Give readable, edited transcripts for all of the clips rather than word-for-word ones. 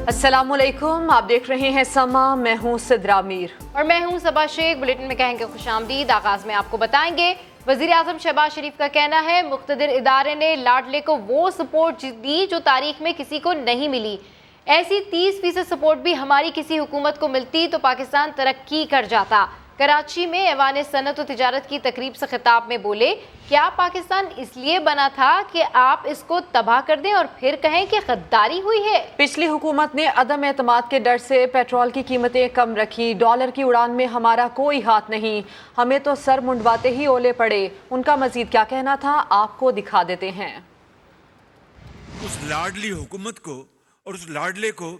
अस्सलामुअलैकुम, आप देख रहे हैं समा। मैं हूं सिद्रा मीर और मैं हूं सबा शेख। बुलेटिन में कहेंगे खुशामदीद। आगाज में आपको बताएंगे वजीर आजम शहबाज शरीफ का कहना है मुख्तदिर इदारे ने लाडले को वो सपोर्ट दी जो तारीख में किसी को नहीं मिली। ऐसी 30% सपोर्ट भी हमारी किसी हुकूमत को मिलती तो पाकिस्तान तरक्की कर जाता। कराची में ऐवान सनत और तिजारत की तकरीब से खिताब में बोले, क्या पाकिस्तान इसलिए बना था कि आप इसको तबाह कर दें और फिर कहें कि गद्दारी हुई है। पिछली हुकूमत ने अदम एतमाद के डर से पेट्रोल की कीमतें कम रखी। डॉलर की उड़ान में हमारा कोई हाथ नहीं, हमें तो सर मुंडवाते ही ओले पड़े। उनका मजीद क्या कहना था, आपको दिखा देते हैं। उस लाडली हुकूमत को और उस लाडले को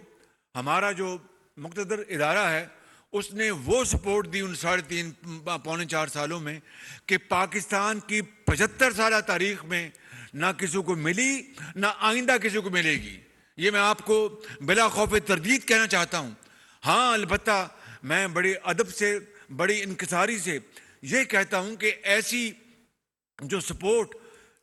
हमारा जो मुक़्तदर इदारा है उसने वो सपोर्ट दी उन 3.5-4 सालों में कि पाकिस्तान की 75 साल तारीख में ना किसी को मिली ना आइंदा किसी को मिलेगी। ये मैं आपको बिला खौफ तरदीद कहना चाहता हूँ। हाँ, अलबत्ता मैं बड़े अदब से बड़ी इनकिसारी से ये कहता हूँ कि ऐसी जो सपोर्ट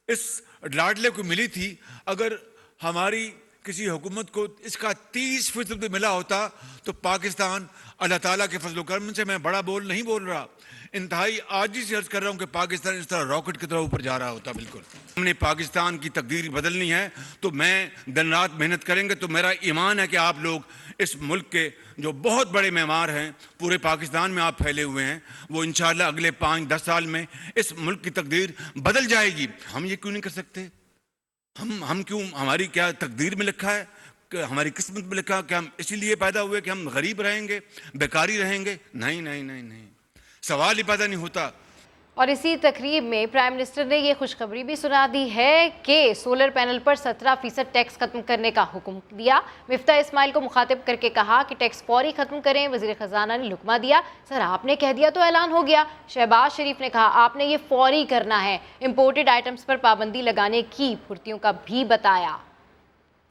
इस लाडले को मिली थी, अगर हमारी किसी हुकूमत को इसका 30% मिला होता तो पाकिस्तान अल्लाह ताला के फजल करम से, मैं बड़ा नहीं बोल रहा, इंतहाई आजी से अर्ज कर रहा हूँ कि पाकिस्तान इस तरह रॉकेट की तरह ऊपर जा रहा होता। बिल्कुल हमने पाकिस्तान की तकदीर बदलनी है तो मैं दिन रात मेहनत करेंगे। तो मेरा ईमान है कि आप लोग इस मुल्क के जो बहुत बड़े मेमार हैं, पूरे पाकिस्तान में आप फैले हुए हैं, वो इंशाअल्लाह अगले 5-10 साल में इस मुल्क की तकदीर बदल जाएगी। हम ये क्यों नहीं कर सकते? हम क्यों, हमारी क्या तकदीर में लिखा है, हमारी किस्मत में लिखा कि हम इसीलिए पैदा हुए कि हम गरीब रहेंगे, बेकारी रहेंगे? नहीं नहीं नहीं नहीं, सवाल ही पैदा नहीं होता। और इसी तकरीब में प्राइम मिनिस्टर ने ये खुशखबरी भी सुना दी है कि सोलर पैनल पर 17% टैक्स खत्म करने का हुक्म दिया। मिफ्ता इस्माइल को मुखातिब करके कहा कि टैक्स फौरी खत्म करें। वजीर खजाना ने लुकमा दिया, सर आपने कह दिया तो ऐलान हो गया। शहबाज शरीफ ने कहा आपने ये फौरी करना है। इम्पोर्टेड आइटम्स पर पाबंदी लगाने की फुर्तियों का भी बताया।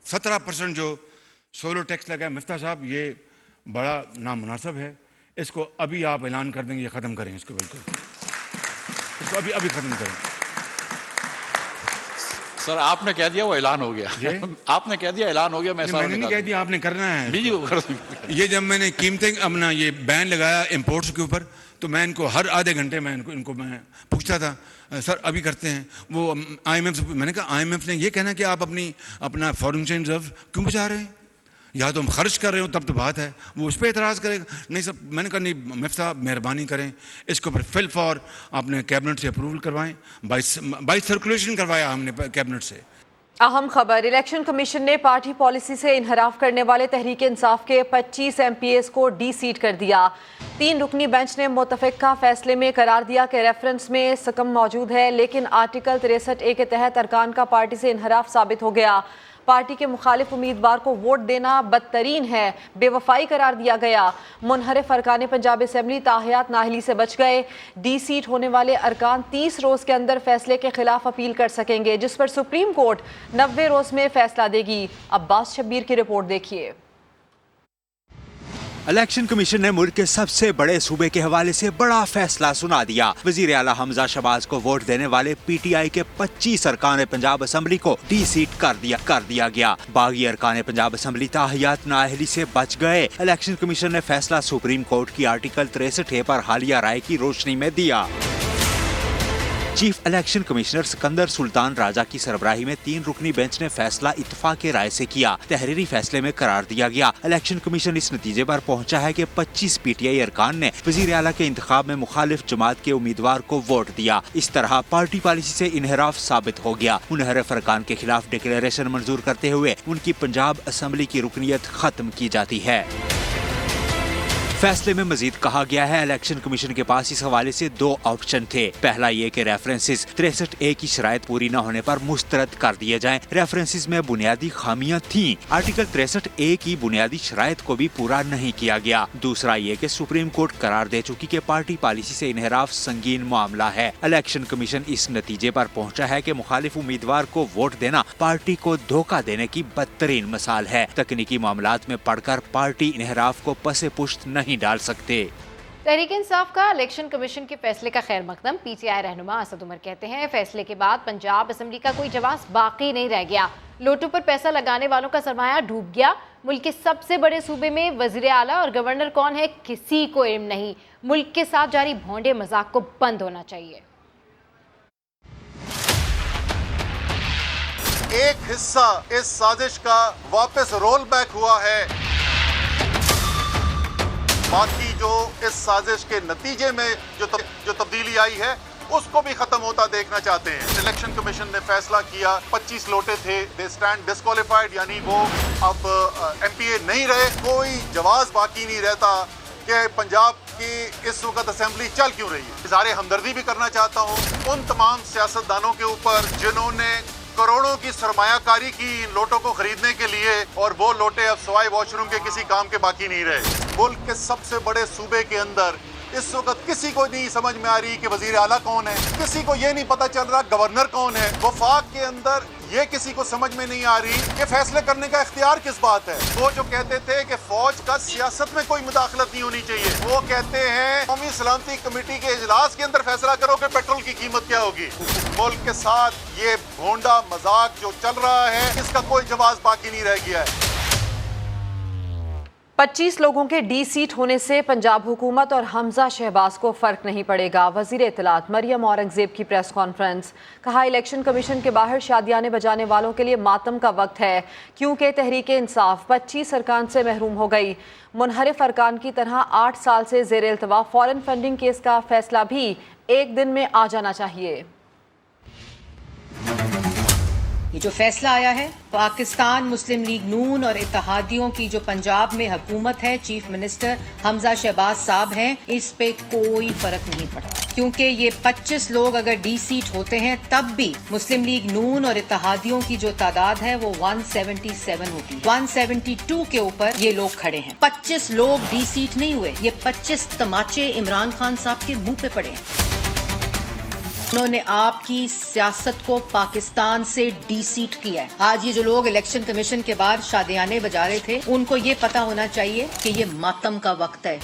17% जो सोलर टैक्स लगा है, मिफ्ता साहब ये बड़ा नामुनासिब है। इसको अभी आप ऐलान कर देंगे, ये ख़त्म करें इसको, बिल्कुल इसको अभी ख़त्म करें। सर आपने कह दिया वो ऐलान हो गया। आपने कह दिया ऐलान हो गया। मैंने नहीं कह दिया, आपने करना है। ये जब मैंने कीमतें अपना ये बैन लगाया इम्पोर्ट्स के ऊपर, तो मैं इनको हर आधे घंटे में इनको मैं पूछता था, सर अभी करते हैं। वो IMF से मैंने कहा IMF ने ये कहना कि आप अपना फॉरेन एक्सचेंज रिजर्व क्यों बचा रहे हैं, या तो हम खर्च कर रहे हो तब तो बात है। वो उस पर एतराज़ करेगा। नहीं सब, मैंने कहा नहीं मिफ्ता साहब मेहरबानी करें, इसको फिर फिल फॉर आपने कैबिनेट से अप्रूवल करवाएं। बाई सर्कुलेशन करवाया हमने कैबिनेट से। अहम खबर, इलेक्शन कमीशन ने पार्टी पॉलिसी से इनहराफ करने वाले तहरीक इंसाफ के 25 MPs को डी सीट कर दिया। 3 रुकनी बेंच ने मुतफ़िक़ा फैसले में करार दिया कि रेफरेंस में सकम मौजूद है, लेकिन आर्टिकल 63A के तहत अरकान का पार्टी से इनहराफ साबित हो गया। पार्टी के मुखालिफ उम्मीदवार को वोट देना बदतरीन है, बेवफाई करार दिया गया। मुनहरिफ अरकान पंजाब असम्बली ताहियात नाहली से बच गए। डी सीट होने वाले अरकान 30 रोज़ के अंदर फैसले के खिलाफ अपील कर सकेंगे, जिस पर सुप्रीम कोर्ट 90 रोज़ में फैसला देगी। अब्बास शब्बीर की रिपोर्ट देखिए। इलेक्शन कमीशन ने मुल्क के सबसे बड़े सूबे के हवाले से बड़ा फैसला सुना दिया। वजीर आला हमजा शहबाज को वोट देने वाले PTI के 25 अरकान पंजाब असम्बली को डी सीट कर दिया गया। बागी अरकान पंजाब असम्बली ताहियात नाअहली से बच गए। इलेक्शन कमीशन ने फैसला सुप्रीम कोर्ट की आर्टिकल 63A पर हालिया राय की रोशनी में दिया। Chief election commissioner Sikandar Sultan Raja की सरबराही में 3 रुकनी बेंच ने फैसला इत्तफाक के राय से किया। तहरीरी फैसले में करार दिया गया। इलेक्शन कमीशन इस नतीजे पर पहुंचा है कि 25 PTI अरकान ने वजीर आला के इंतखाब में मुखालिफ जमात के उम्मीदवार को वोट दिया। इस तरह पार्टी पॉलिसी से इनहराफ साबित हो गया। मुनहरिफ अरकान के खिलाफ डिक्लेरेशन मंजूर करते हुए उनकी पंजाब असम्बली की रुकनीत खत्म की जाती है। फैसले में मजीद कहा गया है इलेक्शन कमीशन के पास इस हवाले से 2 ऑप्शन थे। पहला ये कि रेफरेंसेस 63A की शराइत पूरी न होने पर मुस्तरद कर दिए जाएं। रेफरेंसेस में बुनियादी खामियां थीं। आर्टिकल 63A की बुनियादी शराइत को भी पूरा नहीं किया गया। दूसरा ये कि सुप्रीम कोर्ट करार दे चुकी कि पार्टी पॉलिसी से इनहराफ संगीन मामला है। इलेक्शन कमीशन इस नतीजे पर पहुंचा है कि मुखालिफ उम्मीदवार को वोट देना पार्टी को धोखा देने की बदतरीन मिसाल है। तकनीकी मामलात में पढ़कर पार्टी इनहराफ को पसे पुश्त नहीं डाल सकते। तहरीक इंसाफ का इलेक्शन कमीशन के फैसले का खैर मकदम। PTI रहनुमा असद उमर कहते हैं फैसले के बाद पंजाब असम्बली का कोई जवाब बाकी नहीं रह गया। लोटू पर पैसा लगाने वालों का सरमाया डूब गया। मुल्क के सबसे बड़े सूबे में वज़ीर आला और गवर्नर कौन है किसी को इल्म नहीं। मुल्क के साथ जारी भोंडे मजाक को बंद होना चाहिए। एक हिस्सा इस साजिश का वापस रोल बैक हुआ है, बाकी जो इस साजिश के नतीजे में जो तब्दीली आई है उसको भी खत्म होता देखना चाहते हैं। इलेक्शन कमीशन ने फैसला किया 25 लोटे थे, दे स्टैंड डिस्क्वालिफाइड, यानी वो अब एमपीए नहीं रहे। कोई जवाब बाकी नहीं रहता कि पंजाब की इस वक्त असेंबली चल क्यों रही है। इज़हार हमदर्दी भी करना चाहता हूँ उन तमाम सियासतदानों के ऊपर जिन्होंने करोड़ों की सरमायाकारी की इन लोटों को खरीदने के लिए, और वो लोटे अब सवाई वॉशरूम के किसी काम के बाकी नहीं रहे। मुल्क के सबसे बड़े सूबे के अंदर इस वक्त किसी को नहीं समझ में आ रही कि वजीर आला कौन है, किसी को ये नहीं पता चल रहा गवर्नर कौन है। वफाक के अंदर ये किसी को समझ में नहीं आ रही कि फैसले करने का इख्तियार किस बात है। वो जो कहते थे कि फौज का सियासत में कोई मुदाखलत नहीं होनी चाहिए, वो कहते हैं कौमी सलामती कमेटी के इजलास के अंदर फैसला करो कि पेट्रोल की कीमत क्या होगी। मुल्क के साथ ये भोंडा मजाक जो चल रहा है इसका कोई जवाब बाकी नहीं रह गया है। 25 लोगों के डी सीट होने से पंजाब हुकूमत और हमजा शहबाज को फर्क नहीं पड़ेगा। वजीर इत्तलात मरियम औरंगजेब की प्रेस कॉन्फ्रेंस। कहा, इलेक्शन कमीशन के बाहर शादियाने बजाने वालों के लिए मातम का वक्त है, क्योंकि तहरीक इंसाफ 25 अरकान से महरूम हो गई। मुनहरिफ अरकान की तरह 8 साल से ज़ेर इल्तवा फॉरेन फंडिंग केस का फैसला भी एक दिन में आ जाना चाहिए। ये जो फैसला आया है, पाकिस्तान मुस्लिम लीग नून और इत्तेहादियों की जो पंजाब में हुकूमत है, चीफ मिनिस्टर हमजा शहबाज साहब हैं, इस पे कोई फर्क नहीं पड़ता, क्योंकि ये 25 लोग अगर डी सीट होते हैं तब भी मुस्लिम लीग नून और इत्तेहादियों की जो तादाद है वो 177 होती है। 172 के ऊपर ये लोग खड़े हैं। 25 लोग डी सीट नहीं हुए, ये 25 तमाचे इमरान खान साहब के मुंह पे पड़े हैं। उन्होंने आपकी सियासत को पाकिस्तान से डी सीट किया है। आज ये जो लोग इलेक्शन कमीशन के बाद शादियाने बजा रहे थे, उनको ये पता होना चाहिए कि ये मातम का वक्त है।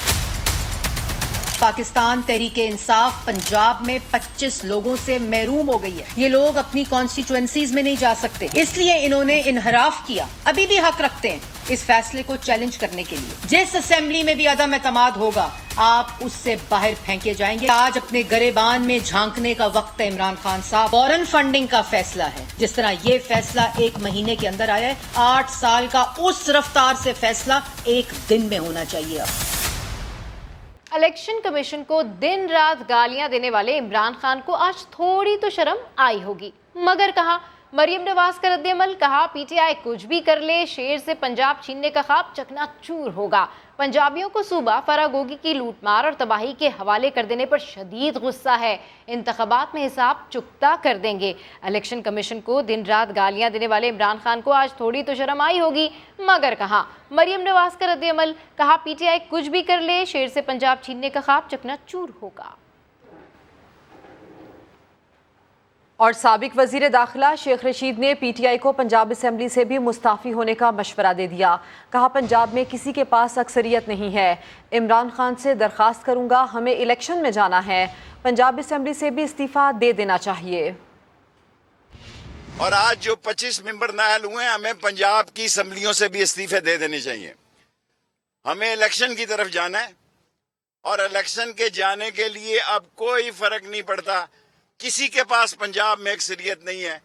पाकिस्तान तहरीक इंसाफ पंजाब में 25 लोगों से महरूम हो गई है। ये लोग अपनी कॉन्स्टिट्यूएंसीज में नहीं जा सकते, इसलिए इन्होंने इनहराफ किया। अभी भी हक रखते हैं इस फैसले को चैलेंज करने के लिए। जिस असेंबली में भी अदम एतमाद होगा, आप उससे बाहर फेंके जाएंगे। आज अपने गरेबान में झांकने का वक्त है इमरान खान साहब। फॉरेन फंडिंग का फैसला है, जिस तरह ये फैसला 1 महीने के अंदर आया है, 8 साल का उस रफ्तार से फैसला 1 दिन में होना चाहिए। इलेक्शन कमीशन को दिन रात गालियां देने वाले इमरान खान को आज थोड़ी तो शर्म आई होगी, मगर कहा मरियम नवाज का रद्द-ए-अमल। कहा पीटीआई कुछ भी कर ले, शेर से पंजाब छीनने का ख्वाब चकनाचूर होगा। पंजाबियों को सूबा फरागोगी की लूटमार और तबाही के हवाले कर देने पर शदीद गुस्सा है। इंतखाबात में हिसाब चुकता कर देंगे। इलेक्शन कमीशन को दिन रात गालियां देने वाले इमरान खान को आज थोड़ी तो शर्म आई होगी, मगर कहा मरियम नवाज का रद्द-ए-अमल। कहा पीटीआई कुछ भी कर ले, शेर से पंजाब छीनने का ख्वाब चकनाचूर होगा। और साबिक वजीर दाखिला शेख रशीद ने पीटीआई को पंजाब असेंबली से भी मुस्ताफ़ी होने का मशवरा दे दिया। कहा पंजाब में किसी के पास अक्सरियत नहीं है। इमरान खान से दरख्वास्त करूंगा, हमें इलेक्शन में जाना है। पंजाब असेंबली से भी इस्तीफ़ा दे देना चाहिए। और आज जो 25 मेंबर नायल हुए हैं, हमें पंजाब की असम्बलियों से भी इस्तीफे दे देने चाहिए। हमें इलेक्शन की तरफ जाना है, और इलेक्शन के जाने के लिए अब कोई फर्क नहीं पड़ता किसी के पास पंजाब में अक्सरियत नहीं है।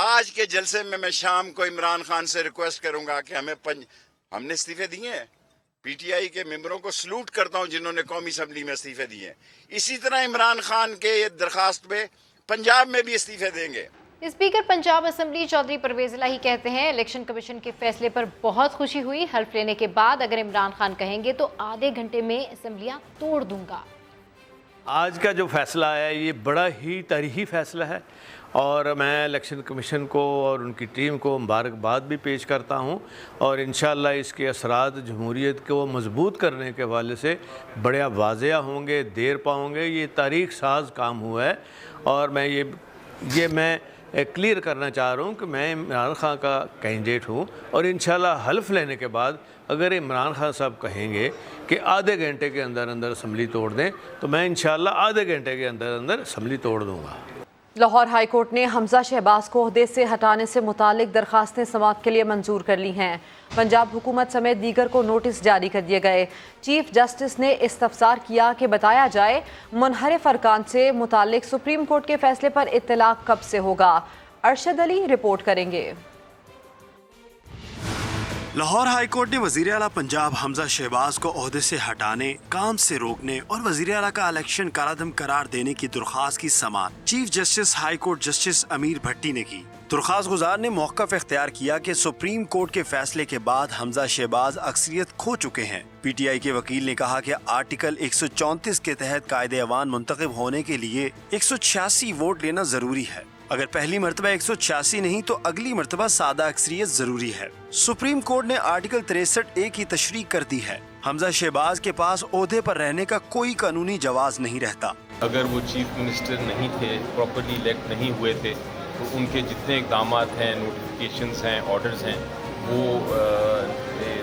आज के जलसे में मैं शाम को इमरान खान से रिक्वेस्ट करूंगा कि हमने इस्तीफे दिए हैं। पीटीआई के मेंबरों को सलूट करता हूं जिन्होंने कौमी असम्बली में इस्तीफे दिए हैं। इसी तरह इमरान खान के दरखास्त पे पंजाब में भी इस्तीफे देंगे। स्पीकर पंजाब असेंबली चौधरी परवेज इलाही कहते हैं इलेक्शन कमीशन के फैसले पर बहुत खुशी हुई। हल्फ लेने के बाद अगर इमरान खान कहेंगे तो आधे घंटे में असेंबलियां तोड़ दूंगा। आज का जो फैसला आया ये बड़ा ही तारीखी फैसला है, और मैं इलेक्शन कमीशन को और उनकी टीम को मुबारकबाद भी पेश करता हूं, और इंशाअल्लाह इसके असरात जमहूरियत को मजबूत करने के हवाले से बड़े वाज़ेह होंगे, देर पाओगे। ये तारीख साज काम हुआ है, और मैं ये मैं क्लियर करना चाह रहा हूँ कि मैं इमरान खान का कैंडिडेट हूँ, और इंशाअल्लाह हल्फ लेने के बाद अगर इमरान खान साहब कहेंगे कि आधे घंटे के अंदर अंदर असम्बली तोड़ दें, तो मैं इंशाअल्लाह आधे घंटे के अंदर अंदर असम्बली तोड़ दूँगा। लाहौर हाई कोर्ट ने हमजा शहबाज को ओहदे से हटाने से मुतालिक दरखास्तें समाअत के लिए मंजूर कर ली हैं। पंजाब हुकूमत समेत दीगर को नोटिस जारी कर दिए गए। चीफ जस्टिस ने इस्तफसार किया कि बताया जाए मुनहरिफ अरकान से मुतालिक सुप्रीम कोर्ट के फैसले पर इत्तलाक कब से होगा। अरशद अली रिपोर्ट करेंगे। लाहौर हाई कोर्ट ने वज़ीर आला पंजाब हमजा शहबाज को ओहदे से हटाने, काम से रोकने और वज़ीर आला का इलेक्शन कालादम करार देने की दरख्वास्त की समाअत chief justice high court justice Amir Bhatti ने की। दरख्वास्त गुजार ने मौक़िफ़ इख्तियार किया कि सुप्रीम कोर्ट के फैसले के बाद हमजा शहबाज अक्सरियत खो चुके हैं। PTI के वकील ने कहा कि आर्टिकल 134 के तहत कायदे अवान मुंतखब होने के लिए 186 वोट लेना जरूरी है। अगर पहली मरतबा 186 नहीं तो अगली मरतबा सादा अक्सरियत जरूरी है। सुप्रीम कोर्ट ने आर्टिकल 63A की तशरीह कर दी है। हमजा शहबाज के पास ओहदे पर रहने का कोई कानूनी जवाज नहीं रहता। अगर वो चीफ मिनिस्टर नहीं थे, प्रॉपर्ली इलेक्ट नहीं हुए थे, तो उनके जितने इक़दाम हैं, नोटिफिकेशंस हैं, ऑर्डर्स हैं, वो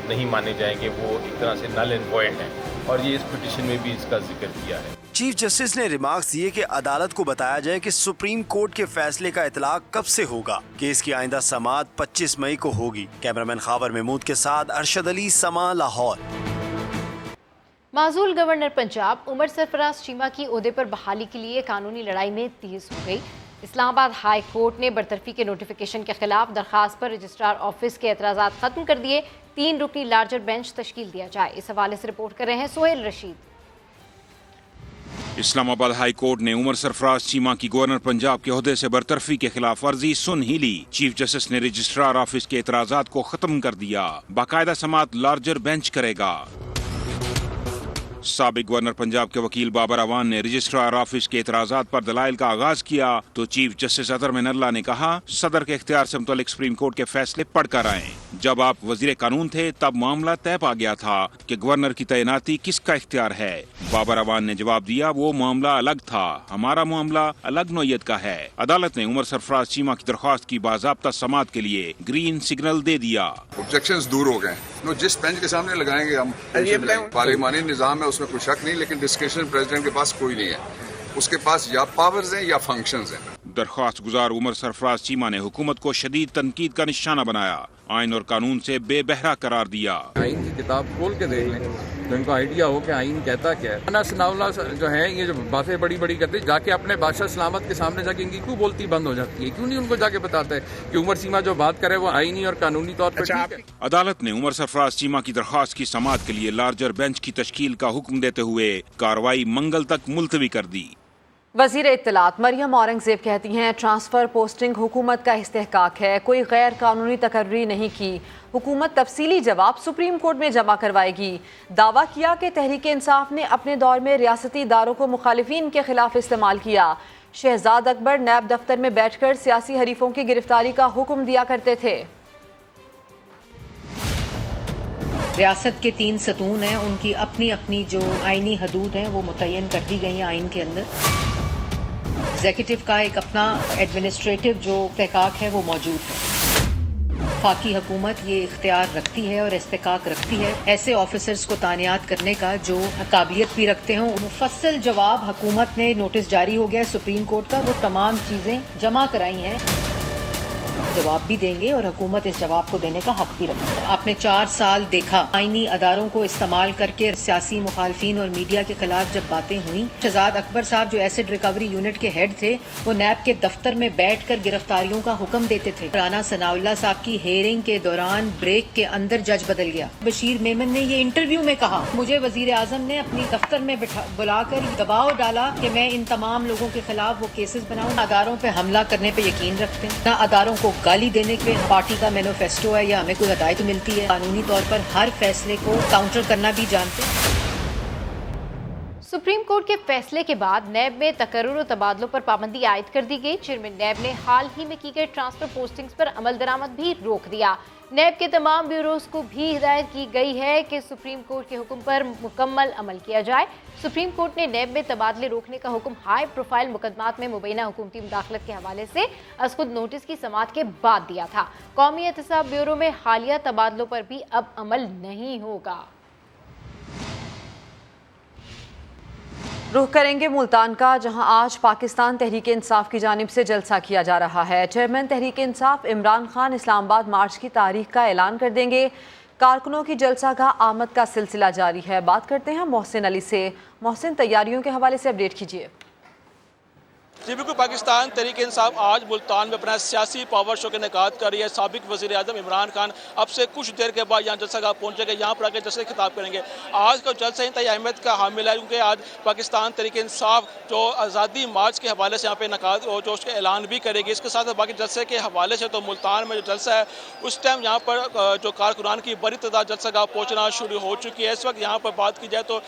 नहीं माने जाएंगे, वो एक तरह से नल एंड वॉइड हैं। और ये इस पिटीशन में भी इसका जिक्र किया है। चीफ जस्टिस ने रिमार्क्स दिए कि अदालत को बताया जाए कि सुप्रीम कोर्ट के फैसले का इतलाक कब से होगा। केस की आइंदा समाअत 25 मई को होगी। कैमरामैन खावर महमूद के साथ अरशद अली, समा, लाहौर। माजूल गवर्नर पंजाब उमर सरफराज चीमा की ओहदे पर बहाली के लिए कानूनी लड़ाई में तेज हो गई। इस्लामाबाद हाई कोर्ट ने बरतरफी के नोटिफिकेशन के खिलाफ दरखास्त पर रजिस्ट्रार ऑफिस के एतराज़ात खत्म कर दिए। 3 रुकनी लार्जर बेंच तश्कील दिया जाए। इस हवाले से रिपोर्ट कर रहे हैं सोहेल रशीद। इस्लामाबाद हाई कोर्ट ने उमर सरफराज चीमा की गवर्नर पंजाब के ओहदे से बरतरफी के खिलाफ वर्जी सुन ही ली। चीफ जस्टिस ने रजिस्ट्रार ऑफिस के एतराज़ात को खत्म कर दिया। बाकायदा समाअत लार्जर बेंच करेगा। साबिक गवर्नर पंजाब के वकील बाबर अवान ने रजिस्ट्रार ऑफिस के एतराज़ात पर दलाइल का आगाज किया तो चीफ जस्टिस अतर मिनल्ला ने कहा सदर के इख्तियार से मुतल्लिक सुप्रीम कोर्ट के फैसले पढ़कर आए। जब आप वजीर कानून थे तब मामला तय पा गया था कि गवर्नर की तैनाती किसका इख्तियार है। बाबर अवान ने जवाब दिया वो मामला अलग था, हमारा मामला अलग नौयत का है। अदालत ने उमर सरफराज चीमा की दरख्वास्त की बाज़ाब्ता समाअत के लिए ग्रीन सिग्नल दे दिया। ऑब्जेक्शंस दूर हो गए। जिस बेंच के सामने लगाएंगे हम, पार्लिमानी निज़ाम है उसमें कोई शक नहीं, लेकिन डिस्क्रिप्शन प्रेसिडेंट के पास कोई नहीं है। उसके पास या पावर्स हैं या फंक्शंस हैं। दरख्वास्त गुजार उमर सरफराज चीमा ने हुकूमत को शदीद तनकीद का निशाना बनाया, आइन और कानून से बेबहरा करार दिया। आइन की किताब खोल के देख लें तो इनको आइडिया हो कि आइन कहता क्या है। सनाउल्लाह जो है ये जो बातें बड़ी बड़ी करते जाके अपने बादशाह सलामत के सामने जाके इनकी क्यों बोलती बंद हो जाती है? क्यों नहीं उनको जाके बताता है कि उमर चीमा जो बात करे वो आइनी और कानूनी तौर पर ठीक है। अदालत ने उमर सरफराज चीमा की दरख्वास्त की समाअत के लिए लार्जर बेंच की तश्कील का हुक्म देते हुए कार्रवाई मंगल तक मुलतवी कर दी। वज़ीर इत्तलात मरियम औरंगज़ेब कहती हैं ट्रांसफ़र पोस्टिंग हुकूमत का इस्तेहकाक है, कोई गैर कानूनी तकर्री नहीं की। हुकूमत तफसीली जवाब सुप्रीम कोर्ट में जमा करवाएगी। दावा किया कि तहरीक इंसाफ ने अपने दौर में रियासती इदारों को मुखालिफिन के खिलाफ इस्तेमाल किया। शहजाद अकबर नैब दफ्तर में बैठकर सियासी हरीफों की गिरफ्तारी का हुक्म दिया करते थे। रियासत के 3 सतून हैं, उनकी अपनी अपनी जो आइनी हदूद हैं वो मुतय्यन कर दी गई हैं आइन के अंदर। एग्जीक्यूटिव का एक अपना एडमिनिस्ट्रेटिव जो तहकाक है वो मौजूद है। फाकी हुकूमत ये इख्तियार रखती है और इस्तेकाक रखती है ऐसे ऑफिसर्स को तानियात करने का जो काबिलियत भी रखते हों। मुफस्सल जवाब हुकूमत ने नोटिस जारी हो गया सुप्रीम कोर्ट का, वो तमाम चीज़ें जमा कराई हैं, जवाब भी देंगे और हुकूमत इस जवाब को देने का हक भी रखती है। आपने 4 साल देखा आइनी अदारों को इस्तेमाल करके सियासी मुखालफिन और मीडिया के खिलाफ जब बातें हुई। शहजाद अकबर साहब जो एसिड रिकवरी यूनिट के हेड थे वो नैब के दफ्तर में बैठकर गिरफ्तारियों का हुक्म देते थे। राना सनाउल्लाह साहब की हेयरिंग के दौरान ब्रेक के अंदर जज बदल गया। बशीर मेमन ने ये इंटरव्यू में कहा मुझे वजीर आजम ने अपनी दफ्तर में बुलाकर दबाव डाला कि मैं इन तमाम लोगों के खिलाफ वो केसेस बनाऊं। अदारों पे हमला करने पे यकीन रखते हैं, न अदारों को गाली देने के पार्टी का मैनिफेस्टो है या हमें कोई हदायत मिलती है। कानूनी तौर पर हर फैसले को काउंटर करना भी जानते हैं। सुप्रीम कोर्ट के फैसले के बाद नैब में तकर्रुर और तबादलों पर पाबंदी आयद कर दी गई। चेयरमैन नैब ने हाल ही में की गई ट्रांसफर पोस्टिंग्स पर अमल दरामद भी रोक दिया। नैब के तमाम ब्यूरोज को भी हिदायत की गई है कि सुप्रीम कोर्ट के हुक्म पर मुकम्मल अमल किया जाए। सुप्रीम कोर्ट ने नैब में तबादले रोकने का हुक्म हाई प्रोफाइल मुकदमात में मुबैना हुकूमती मुदाखलत के हवाले से अज खुद नोटिस की समाअत के बाद दिया था। कौमी एहतसाब ब्यूरो में हालिया तबादलों पर भी अब अमल नहीं होगा। रुख करेंगे मुल्तान का, जहां आज पाकिस्तान तहरीक इंसाफ की जानिब से जलसा किया जा रहा है। चेयरमैन तहरीक इंसाफ इमरान खान इस्लामाबाद मार्च की तारीख का ऐलान कर देंगे। कारकुनों की जलसागाह आमद का सिलसिला जारी है। बात करते हैं मोहसिन अली से। मोहसिन, तैयारियों के हवाले से अपडेट कीजिए। जी बिल्कुल, पाकिस्तान तहरीक इंसाफ आज मुल्तान में अपना सियासी पावर शो का इनेकाद कर रही है। साबिक वज़ीर आज़म इमरान खान अब से कुछ देर के बाद यहाँ जलसागाह पहुँचेंगे, यहाँ पर आकर जलसे खिताब करेंगे। आज का जलसा इंतहाई अहमियत का हामिल है, क्योंकि आज पाकिस्तान तहरीक इंसाफ जो आज़ादी मार्च के हवाले से यहाँ पे इनेकाद जो उसका ऐलान भी करेगी। इसके साथ बाकी जलसे के हवाले से तो मुल्तान में जो जलसा है उस टाइम यहाँ पर जो कारकुनान की बड़ी तादाद जलसागाह पहुँचना शुरू हो चुकी है। इस वक्त यहाँ पर बात की जाए तो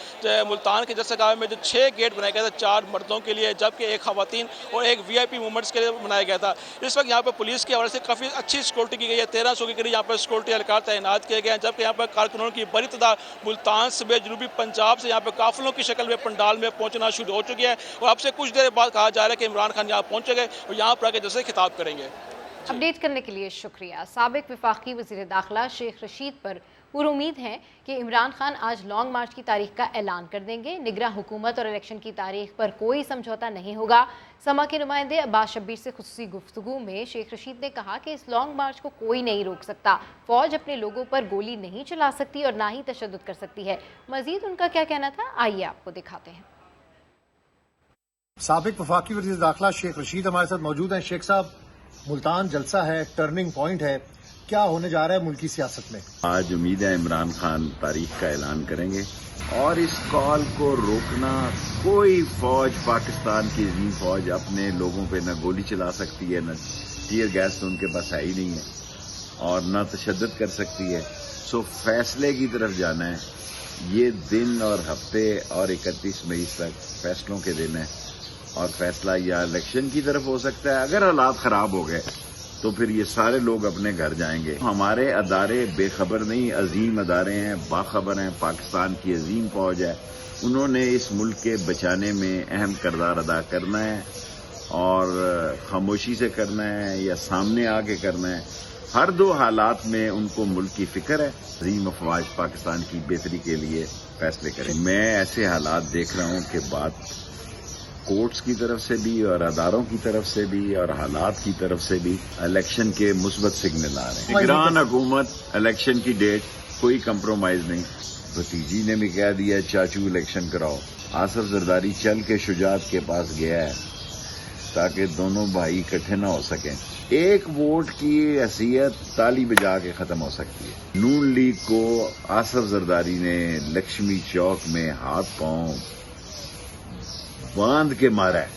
मुल्तान के जलसागाह में जो 6 गेट बनाए गए थे, 4 मर्दों के लिए जबकि 1 खवातीन और 1 VIP मूवमेंट्स के लिए बनाया गया था। इस वक्त यहाँ पर पुलिस के हवाले से काफ़ी अच्छी सिक्योरिटी की गई है। 1300 के करीब यहाँ पर सिक्योरिटी एहलकार तैनात किए गए हैं, जबकि यहाँ पर कारकुनों की बड़ी तादाद मुल्तान समेत जनूबी पंजाब से यहाँ पर काफिलों की शक्ल में पंडाल में पहुँचना शुरू हो चुकी है। और अब से कुछ देर बाद कहा जा रहा है कि इमरान खान यहाँ पहुँचेंगे और यहाँ पर आकर जैसे खिताब करेंगे। अपडेट करने के लिए शुक्रिया। साबिक वफाकी वज़ीर दाखिला शेख रशीद पर पूरी उम्मीद है कि इमरान खान आज लॉन्ग मार्च की तारीख का ऐलान कर देंगे। निगरां हुकूमत और इलेक्शन की तारीख पर कोई समझौता नहीं होगा। समा के नुमाइंदे अब्बास शब्बीर से खुसूसी गुफ्तगू में शेख रशीद ने कहा कि इस लॉन्ग मार्च को कोई नहीं रोक सकता। फौज अपने लोगों पर गोली नहीं चला सकती और ना ही तशद्दुद कर सकती है। मजीद उनका क्या कहना था, आइए आपको दिखाते हैं। साबिक वफाकी वज़ीर दाखिला शेख रशीद हमारे साथ मौजूद हैं। शेख साहब, मुल्तान जलसा है, टर्निंग पॉइंट है, क्या होने जा रहा है मुल्की सियासत में? आज उम्मीद है इमरान खान तारीख का ऐलान करेंगे और इस कॉल को रोकना, कोई फौज, पाकिस्तान की अजीम फौज अपने लोगों पे न गोली चला सकती है, न टीयर गैस तो उनके पास है ही नहीं है और न तशद्दुद कर सकती है। सो फैसले की तरफ जाना है। ये दिन और हफ्ते और 31 मई तक फैसलों के दिन है और फैसला या इलेक्शन की तरफ हो सकता है। अगर हालात खराब हो गए तो फिर ये सारे लोग अपने घर जाएंगे। हमारे अदारे बेखबर नहीं, अजीम अदारे हैं, बाखबर हैं। पाकिस्तान की अजीम फौज है, उन्होंने इस मुल्क के बचाने में अहम किरदार अदा करना है और खामोशी से करना है या सामने आके करना है। हर 2 हालात में उनको मुल्क की फिक्र है। अजीम अफवाज पाकिस्तान की बेहतरी के लिए फैसले करें। मैं ऐसे हालात देख रहा हूँ कि बात कोर्ट्स की तरफ से भी और अदारों की तरफ से भी और हालात की तरफ से भी इलेक्शन के मुस्बत सिग्नल आ रहे हैं। निगरान हुकूमत, इलेक्शन की डेट, कोई कंप्रोमाइज नहीं। भतीजी ने भी कह दिया चाचू इलेक्शन कराओ। आसिफ जरदारी चल के शुजात के पास गया है ताकि दोनों भाई इकट्ठे ना हो सकें। 1 वोट की हैसियत ताली बजा के खत्म हो सकती है। नून लीग को आसिफ जरदारी ने लक्ष्मी चौक में हाथ पांव बांध के मारा है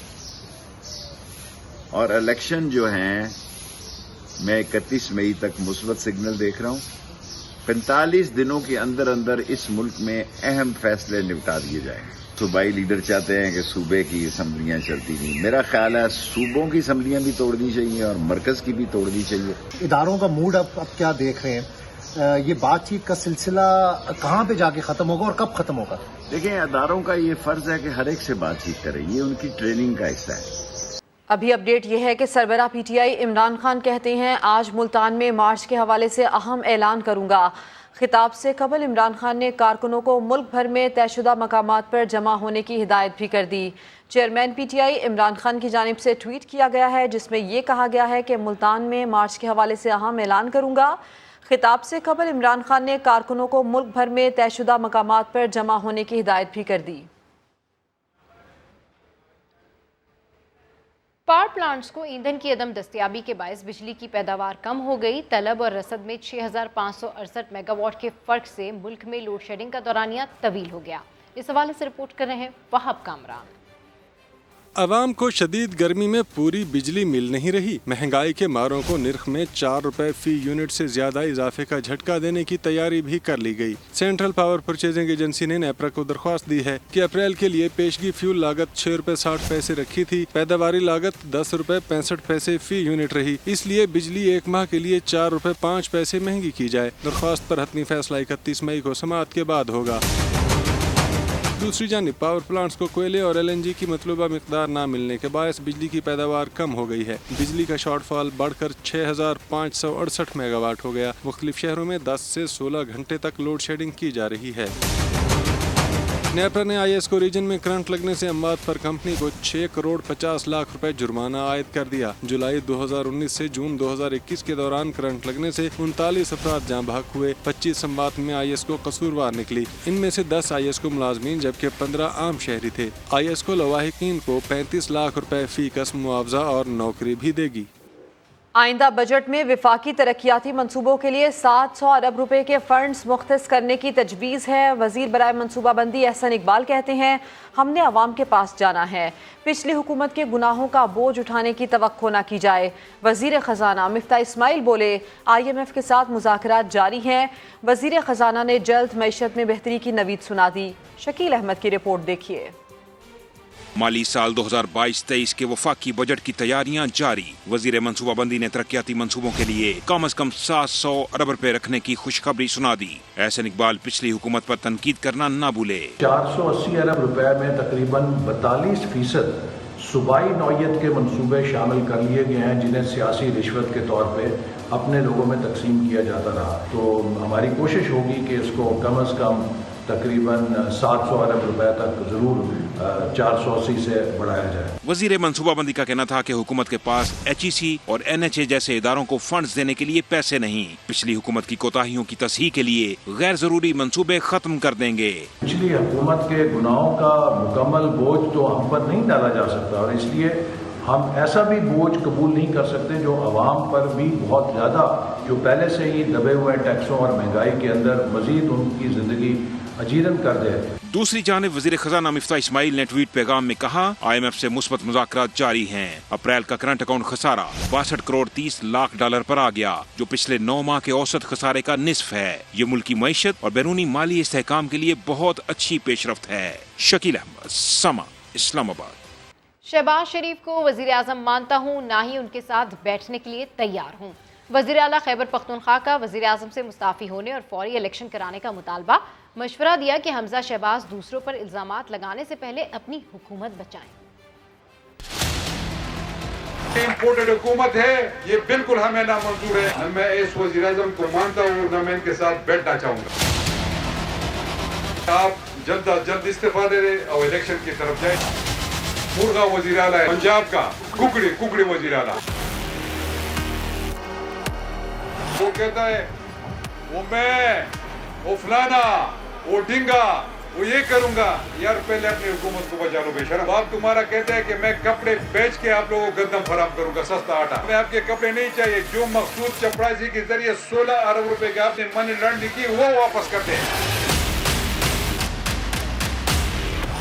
और इलेक्शन जो हैं मैं 31 मई तक मुस्बत सिग्नल देख रहा हूं। 45 दिनों के अंदर अंदर इस मुल्क में अहम फैसले निपटा दिए जाएंगे। सूबाई लीडर चाहते हैं कि सूबे की असम्बलियां चलती नहीं। मेरा ख्याल है सूबों की असम्बलियां भी तोड़नी चाहिए और मरकज की भी तोड़नी चाहिए। इदारों का मूड अब क्या देख रहे हैं? ये बातचीत का सिलसिला कहाँ पे जाके खत्म होगा और कब खत्म होगा? देखें, अदारों का ये फर्ज है कि हर एक से बातचीत करें, ये उनकी ट्रेनिंग का हिस्सा है। अभी अपडेट ये है कि सरबराह PTI इमरान खान कहते हैं आज मुल्तान में मार्च के हवाले से अहम ऐलान करूंगा। खिताब से कबल इमरान खान ने कारकुनों को मुल्क भर में तयशुदा मकामात पर जमा होने की हिदायत भी कर दी। चेयरमैन PTI इमरान खान की जानिब से ट्वीट किया गया है जिसमें यह कहा गया है कि मुल्तान में मार्च के हवाले से अहम ऐलान करूंगा। खिताब से कबल इमरान खान ने कारकुनों को मुल्क भर में तयशुदा मकामात पर जमा होने की हिदायत भी कर दी। पावर प्लांट्स को ईंधन की अदम दस्तयाबी के बायस बिजली की पैदावार कम हो गई। तलब और रसद में 6568 मेगावाट के फर्क से मुल्क में लोड शेडिंग का दौरानिया तवील हो गया। इस हवाले से रिपोर्ट कर रहे हैं वहाब कामरान। आवाम को शदीद गर्मी में पूरी बिजली मिल नहीं रही। महंगाई के मारों को निर्ख में 4 रुपए फी यूनिट से ज्यादा इजाफे का झटका देने की तैयारी भी कर ली गई। सेंट्रल पावर परचेजिंग एजेंसी ने नेपरा को दरख्वास्त दी है कि अप्रैल के लिए पेशगी फ्यूल लागत 6 रुपए 60 पैसे रखी थी। पैदावारी लागत 10 रुपए 65 पैसे फी यूनिट रही, इसलिए बिजली 1 माह के लिए 4 रुपए 5 पैसे महंगी की जाए। दरख्वास्त पर हतमी फैसला 31 मई को समाअत के बाद होगा। दूसरी जानिब पावर प्लांट्स को कोयले और LNG की मतलूबा मिकदार न मिलने के बायस बिजली की पैदावार कम हो गई है। बिजली का शॉर्टफॉल बढ़कर 6568 मेगावाट हो गया। मुख्तलिफ शहरों में 10 से 16 घंटे तक लोड शेडिंग की जा रही है। नेपर ने IS को रीजन में करंट लगने से अमवात पर कंपनी को 6 करोड़ 50 लाख रुपए जुर्माना आयद कर दिया। जुलाई 2019 से जून 2021 के दौरान करंट लगने से 39 अफराद जाँ भाग हुए। 25 अमवात में IS को कसूरवार निकली। इनमें से 10 IS को मुलाजमीन जबकि 15 आम शहरी थे। IS को लवाहिकीन को 35 लाख रुपए फी कसम मुआवजा और नौकरी भी देगी। आइंदा बजट में विफाकी तरक्याती मंसूबों के लिए 700 अरब रुपए के फंड्स मुख्तस करने की तजवीज़ है। वजीर बराए मनसूबाबंदी एहसन इकबाल कहते हैं, हमने अवाम के पास जाना है, पिछली हुकूमत के गुनाहों का बोझ उठाने की तवक्को न की जाए। वजीर ख़जाना मिफ्ता इस्माइल बोले, IMF के साथ मुज़ाकरात जारी हैं। वजीर ख़जाना ने जल्द मईशत में बेहतरी की नवीद सुना दी। शकील अहमद की रिपोर्ट देखिए। माली साल 2022-23 के वफाकी बजट की तैयारियां जारी। वजीर मनसूबाबंदी ने तरक्याती मंसूबों के लिए कम से कम 700 अरब रुपए रखने की खुशखबरी सुना दी। एहसन इकबाल पिछली हुकूमत पर तनकीद करना न भूले। 480 अरब रुपए में तकरीबन 42% सूबाई नौयत के मंसूबे शामिल कर लिए गए हैं, जिन्हें सियासी रिश्वत के तौर पे अपने लोगों में तकसीम किया जाता रहा। तो हमारी कोशिश होगी कि इसको कम से कम तकरीबन 700 अरब रुपए तक जरूर 480 से बढ़ाया जाए। वजीर मनसूबाबंदी का कहना था कि हुकूमत के पास HEC और NHA जैसे इदारों को फंड्स देने के लिए पैसे नहीं। पिछली हुकूमत की कोताहियों की तस्हीह के लिए गैर जरूरी मंसूबे खत्म कर देंगे। पिछली हुकूमत के गुनाहों का मुकम्मल बोझ तो हम पर नहीं डाला जा सकता, और इसलिए हम ऐसा भी बोझ कबूल नहीं कर सकते जो अवाम पर भी बहुत ज़्यादा, जो पहले से ही दबे हुए टैक्सों और महंगाई के अंदर मजीद उनकी ज़िंदगी अजीरन कर दे। दूसरी जानिब वजीर खजाना मिफ्ता इस्माइल ने ट्वीट पैगाम में कहा, IMF से मुस्बत मुज़ाकरात जारी हैं। अप्रैल का करंट अकाउंट खसारा 62 करोड़ 30 लाख डॉलर पर आ गया, जो पिछले 9 माह के औसत खसारे का निस्फ है। ये मुल्की मईशत और बैरूनी माली इस्तेहकाम के लिए बहुत अच्छी पेशरफ्त है। शकील अहमद, समा, इस्लामाबाद। शहबाज शरीफ को वजीर आज़म मानता हूँ, ना ही उनके साथ बैठने के लिए तैयार हूँ। वज़ीर आला खैबर पख्तूनख्वा का वज़ीर आज़म से मुस्ताफ़ी होने और फौरी इलेक्शन कराने का मुतालबा। मशवरा दिया कि हमजा शहबाज दूसरों पर इल्ज़ामात लगाने से पहले अपनी हुकूमत बचाएं। इम्पोर्टेड हुकूमत है, ये बिल्कुल हमें नामंजूर है। न मैं इस वज़ीर आज़म को मानता हूँ, न मैं इनके साथ बैठना चाहूँगा। आप जल्द अज जल्द इस्तीफा दे रहे और इलेक्शन की तरफ जाए। मुर्गा वज़ीर आला है पंजाब का, कुकड़ी वज़ीर आला। वो कहता है वो फलाना, वो ढिंगा, वो ये करूंगा। यार पहले अपनी हुकूमत को बचा लो बेशरम। बाप तुम्हारा कहता है कि मैं कपड़े बेच के आप लोगों को गंदम फराम करूंगा, सस्ता आटा। मैं आपके कपड़े नहीं चाहिए। जो मखसूद चपरासी के जरिए 16 अरब रुपए के आपने मनी लॉन्ड्रिंग की, वो वापस करते हैं।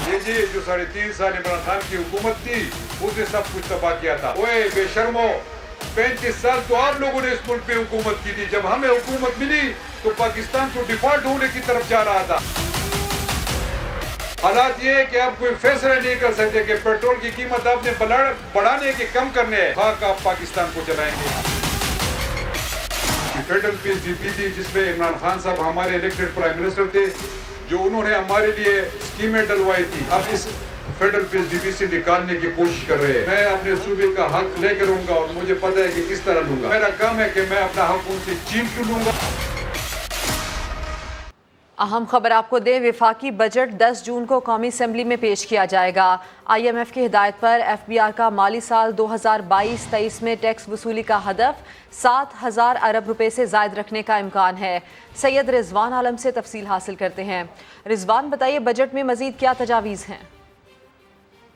ये जी जो 3.5 साल इमरान खान की हुकूमत थी, उसने सब कुछ तबाह किया था। ओए बेशर्मो, 35 साल तो आप लोगों ने इस मुल्क पे हुकूमत की थी। जब हमें हुकूमत मिली तो पाकिस्तान को डिफॉल्ट होने की तरफ जा रहा था। हालात ये है कि आप कोई फैसला नहीं कर सकते कि पेट्रोल की कीमत आपने बढ़ाने के कम करने है। खाक आप पाकिस्तान को चलाएंगे। फेडरल पीस डीपी थी, जिसमें इमरान खान साहब हमारे इलेक्टेड प्राइम मिनिस्टर थे, जो उन्होंने हमारे लिए स्कीमें डलवाई थी। अब इस फेडरल पीस डीपी से निकालने की कोशिश कर रहे हैं। मैं अपने सूबे का हक लेकर लूंगा और मुझे पता है कि किस तरह लूंगा। मेरा काम है कि मैं अपना हक उनसे छीन के लूंगा। अहम खबर आपको दें, विफाकी बजट 10 जून को कौमी असम्बली में पेश किया जाएगा। IMF की हिदायत पर FBR का माली साल 2022-23 में टैक्स वसूली का हदफ 7,000 अरब रुपए से ज़ायद रखने का इम्कान है। सैयद रिजवान आलम से तफसील हासिल करते हैं। रिजवान, बताइए बजट में मजीद क्या तजावीज़ हैं?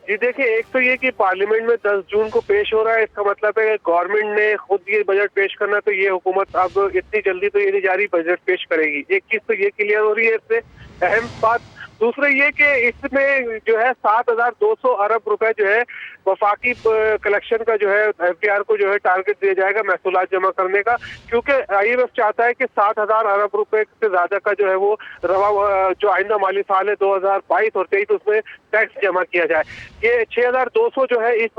जी देखिए, एक तो ये कि पार्लियामेंट में 10 जून को पेश हो रहा है, इसका मतलब है कि गवर्नमेंट ने खुद ये बजट पेश करना, तो ये हुकूमत अब इतनी जल्दी तो ये नहीं जा रही बजट पेश करेगी। एक चीज तो ये क्लियर हो रही है इससे, अहम बात। दूसरा ये कि इसमें जो है 7,200 अरब रुपए जो है वफाकी कलेक्शन का जो है FBR को जो है टारगेट दिया जाएगा महसूलात जमा करने का, क्योंकि IMF चाहता है कि 7,000 अरब रुपए से ज्यादा का जो है वो जो आइंदा माली साल है 2022 और 23 उसमें टैक्स जमा किया जाए। ये 6,200 जो है इस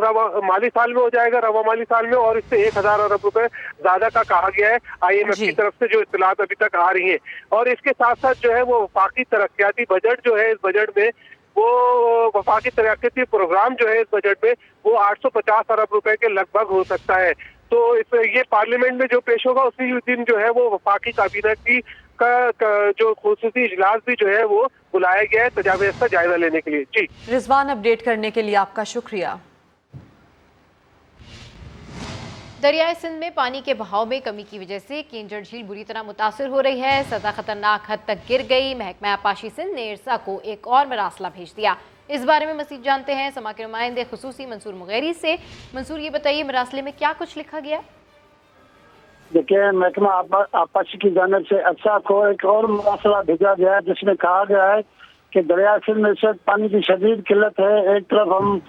माली साल में हो जाएगा, रवा माली साल में, और इससे 1,000 अरब रुपए ज्यादा का कहा गया है IMF की तरफ से, जो इत्तलात अभी तक आ रही है। और इसके साथ साथ जो है वो वफाकी तरक्याती बजट जो है, इस बजट में वो वफाकी तरक्याती प्रोग्राम जो है इस बजट में वो 850 अरब रुपए के लगभग हो सकता है। तो ये पार्लियामेंट में जो पेश होगा उसी दिन जो है वो वफाकी काबीना की का जो खुसूसी इजलास भी जो है वो बुलाया गया है तजावीज़ का जायजा लेने के लिए। जी रिजवान, अपडेट करने के लिए आपका शुक्रिया। दरियाए सिंध में पानी के बहाव में कमी की वजह से केंजर झील बुरी तरह मुतासर हो रही है। सतह खतरनाक हद तक गिर गई। महकमा आबपाशी सिंध ने इरसा को एक और मरासला भेज दिया। इस बारे में मज़ीद जानते हैं समा के नुमाइंदे खुसूसी मंसूर मुगैरी से। मंसूर, ये बताइए मरासले में क्या कुछ लिखा गया? देखिए, महकमा आबपाशी की जानिब से इरसा को एक और मरासला भेजा गया है जिसमें कहा गया है कि दरिया सिंध में से पानी की शदीद किल्लत है। एक तरफ हम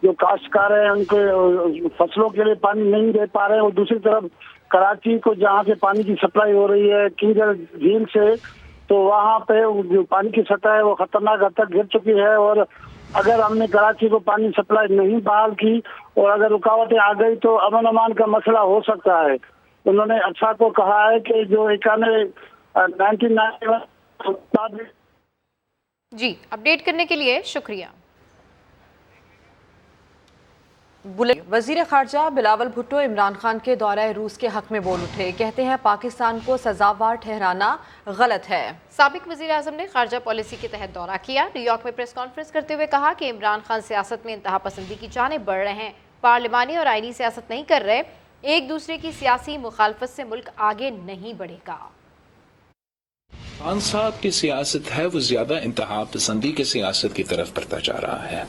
जो काश्तकार हैं उनके फसलों के लिए पानी नहीं दे पा रहे हैं और दूसरी तरफ कराची को जहाँ से पानी की सप्लाई हो रही है किंजर झील से, तो वहाँ पे जो पानी की सतह है वो खतरनाक हद तक गिर चुकी है। और अगर हमने कराची को पानी सप्लाई नहीं बहाल की और अगर रुकावटें आ गई तो अमन अमान का मसला हो सकता है। उन्होंने अच्छा को कहा है कि जो 1991 जी, अपडेट करने के लिए शुक्रिया। वजीर खारजा बिलावल भुट्टो इमरान खान के दौरे रूस के हक में बोल उठे। कहते हैं पाकिस्तान को सजावार ठहराना गलत है। साबिक वजीर आजम ने खारजा पॉलिसी के तहत दौरा किया। न्यूयॉर्क में प्रेस कॉन्फ्रेंस करते हुए कहा कि इमरान खान सियासत में इंतहा पसंदी की जानिब बढ़ रहे हैं, पार्लिमानी और आईनी सियासत नहीं कर रहे। एक दूसरे की सियासी मुखालफत से मुल्क आगे नहीं बढ़ेगा। खान साहब की सियासत है वो ज्यादा इंतहा पसंदी के सियासत की तरफ बढ़ता जा रहा है।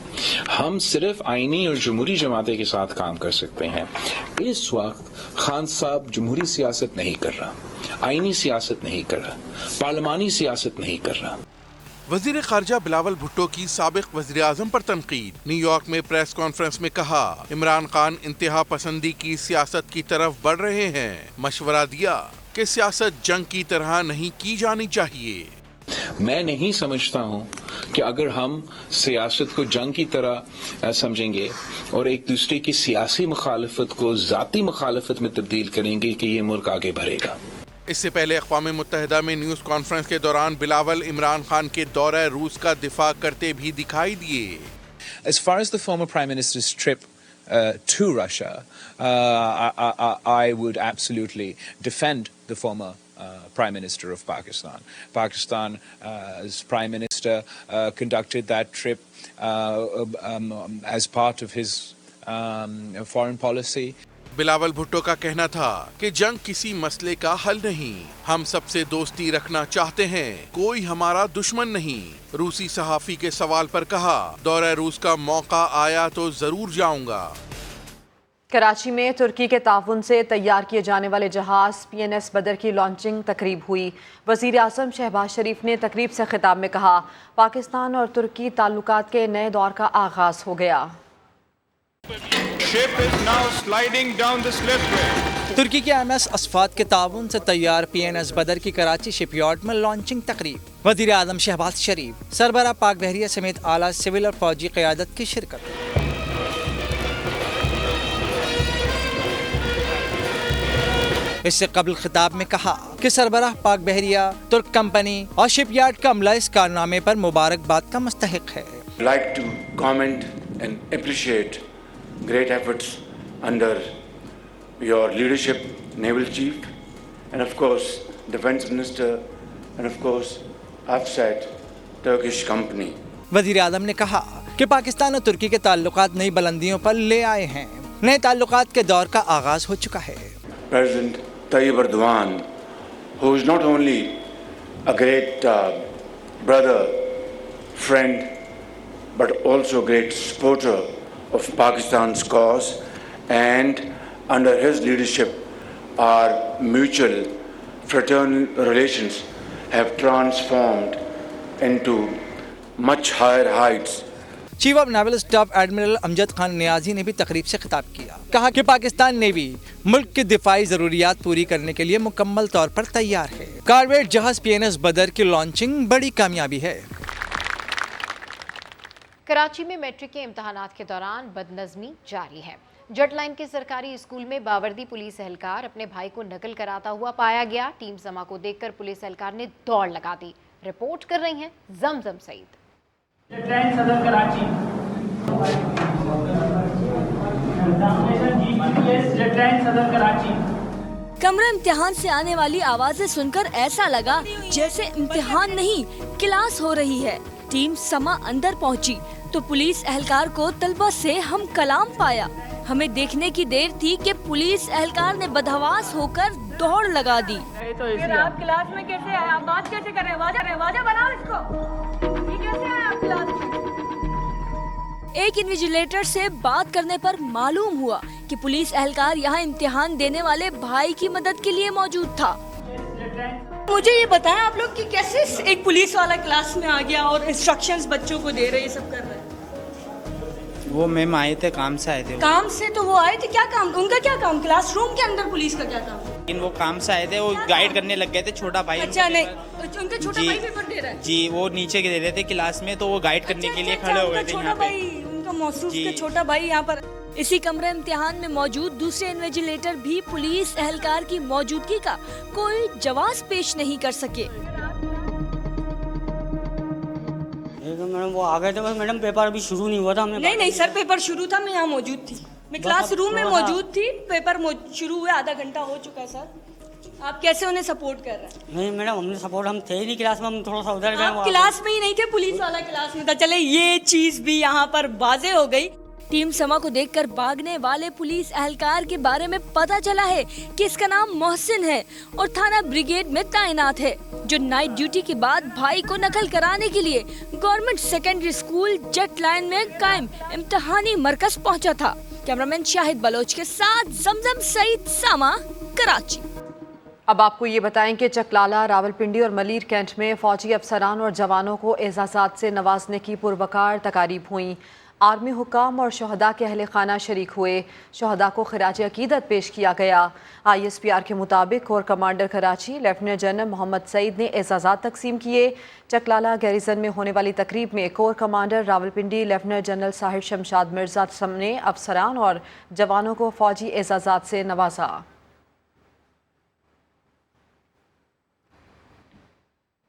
हम सिर्फ आईनी और जमहूरी जमातें के साथ काम कर सकते हैं। इस वक्त खान साहब जमहूरी सियासत नहीं कर रहा, आईनी सियासत नहीं कर रहा, पार्लिमानी सियासत नहीं कर रहा। वजीर खारजा बिलावल भुट्टो की साबिक वजीर आजम पर तनकीद। न्यूयॉर्क में प्रेस कॉन्फ्रेंस में कहा इमरान खान इंतहा पसंदी की सियासत की तरफ बढ़ रहे हैं। मशवरा दिया कि सियासत जंग की तरह नहीं की जानी चाहिए। मैं नहीं समझता हूं कि अगर हम सियासत को जंग की तरह समझेंगे और एक दूसरे की सियासी मुखालफत को जाती मुखालफत में तब्दील करेंगे कि ये मुल्क आगे बढ़ेगा। इससे पहले अक़वाम मुत्तहिदा में न्यूज़ कॉन्फ्रेंस के दौरान बिलावल इमरान खान के दौरे रूस का दिफा करते भी दिखाई दिए। As far as the former Prime Minister's trip to Russia, I would absolutely defend the former Prime Minister of Pakistan. Pakistan's Prime Minister conducted that trip as part of his foreign policy. Bilawal Bhutto का कहना था कि जंग किसी मसले का हल नहीं, हम सबसे दोस्ती रखना चाहते हैं, कोई हमारा दुश्मन नहीं। रूसी सहाफी के सवाल पर कहा दौरे रूस का मौका आया तो जरूर जाऊंगा। कराची में तुर्की के ताउन से तैयार किए जाने वाले जहाज PNS बदर की लॉन्चिंग तकरीब हुई। वजीर आजम शहबाज शरीफ ने तकरीब से खिताब में कहा पाकिस्तान और तुर्की ताल्लुकात के नए दौर का आगाज हो गया। तुर्की के MS असफात के ताउन से तैयार PNS बदर की कराची शिपयार्ड में लॉन्चिंग तकरीब। वजीर आजम शहबाज शरीफ, सरबराह पाक बहरिया समेत आला सिविल और फौजी क़यादत की शिरकत। इससे कबल खिताब में कहा कि सरबराह पाक बहरिया, तुर्क कंपनी और शिपयार्ड का अमला इस कारनामे पर मुबारकबाद का मुस्तहिक है। like to comment and appreciate great efforts under your leadership, Naval Chief, and of course Defense Minister, and of course Afsat Turkish company. वजीर आजम ने कहा कि पाकिस्तान और तुर्की के ताल्लुकात नई बुलंदियों पर ले आए हैं, नए ताल्लुकात के दौर का आगाज हो चुका है। President Tayyip Erdogan, who is not only a great brother, friend, but also great supporter of Pakistan's cause, and under his leadership our mutual fraternal relations have transformed into much higher heights. Chief of naval staff admiral Amjad Khan Niazi ने भी तकरीब से खिताब किया। कहा कि Pakistan navy मुल्क की दिफाई जरूरियात पूरी करने के लिए मुकम्मल तौर पर तैयार है। कारवेट जहाज PNS बदर की लॉन्चिंग बड़ी कामयाबी है। कराची में मैट्रिक के इम्तहानात के दौरान बदनज़मी जारी है। जट लाइन के सरकारी स्कूल में बावर्दी पुलिस एहलकार अपने भाई को नकल कराता हुआ पाया गया। टीम समा को देखकर पुलिस एहलकार ने दौड़ लगा दी। रिपोर्ट कर रही हैं जमजम सईद। सदर कराची सदर कराची कमरा इम्तिहान से आने वाली आवाजें सुनकर ऐसा लगा जैसे इम्तिहान नहीं क्लास हो रही है। टीम समा अंदर पहुंची तो पुलिस एहलकार को तलबा से हम कलाम पाया। हमें देखने की देर थी कि पुलिस एहलकार ने बदहवास होकर दौड़ लगा दी। आप क्लास में कैसे आए? आप बात कैसे कर रहे हैं? वाजा बनाओ इसको। ये कैसे आए आप क्लास में? एक इन्विजिलेटर से बात करने पर मालूम हुआ कि पुलिस एहलकार यहाँ इम्तिहान देने वाले भाई की मदद के लिए मौजूद था। मुझे ये बताएं आप लोग कि कैसे एक पुलिस वाला क्लास में आ गया और इंस्ट्रक्शंस बच्चों को दे रहे, ये सब कर रहे हैं? वो मैम आए थे, काम से आए थे। काम से तो वो आए थे, क्या काम? उनका क्या काम? क्लासरूम के अंदर पुलिस का क्या काम? लेकिन वो काम से आए थे, वो गाइड करने लग गए थे। छोटा भाई अच्छा नहीं, उनका छोटा भाई पेपर दे रहा है? जी, वो नीचे के दे रहे थे क्लास में, तो वो गाइड करने के लिए खड़े हुए थे यहाँ पे। उनका मौसूफ के छोटा भाई यहाँ पर। इसी कमरे इम्तिहान में मौजूद दूसरे इन्विजिलेटर भी पुलिस एहलकार की मौजूदगी का कोई जवाब पेश नहीं कर सके। मैडम वो आ गए थे, बस मैडम पेपर अभी शुरू नहीं हुआ था। हमने नहीं सर, पेपर शुरू था, मैं यहाँ मौजूद थी, मैं क्लास रूम में मौजूद थी। पेपर शुरू हुए आधा घंटा हो चुका है सर। आप कैसे उन्हें सपोर्ट कर रहे हैं? नहीं मैडम, हमने सपोर्ट, हम थे ही नहीं क्लास में, हम थोड़ा सा उधर गए। आप क्लास में ही नहीं थे, पुलिस वाला क्लास में था। चले ये चीज भी यहाँ पर वाजे हो गई। टीम समा को देखकर भागने वाले पुलिस एहलकार के बारे में पता चला है कि इसका नाम मोहसिन है और थाना ब्रिगेड में तैनात है, जो नाइट ड्यूटी के बाद भाई को नकल कराने के लिए government secondary school jet line में कायम इम्तिहानी मरकज पहुंचा था। कैमरामैन शाहिद बलोच के साथ जमजम सईद, सामा, कराची। अब आपको ये बताएं कि चकलाला, रावलपिंडी और मलीर कैंट में फौजी अफसरान और जवानों को एजाज़ात से नवाजने की पुरवकार तकारीब हुई। आर्मी हुकाम और शहदा के अहले खाना शरीक हुए। शहदा को खिराज अकीदत पेश किया गया। ISPR के मुताबिक corps commander Karachi lieutenant general Mohammad Saeed ने एजाज़ात तकसीम किए। चकलाला गैरिजन में होने वाली तकरीब में core commander Rawalpindi lieutenant general Sahir Shamshad Mirza ने अफसरान और जवानों को फौजी एजाज़ात से नवाजा।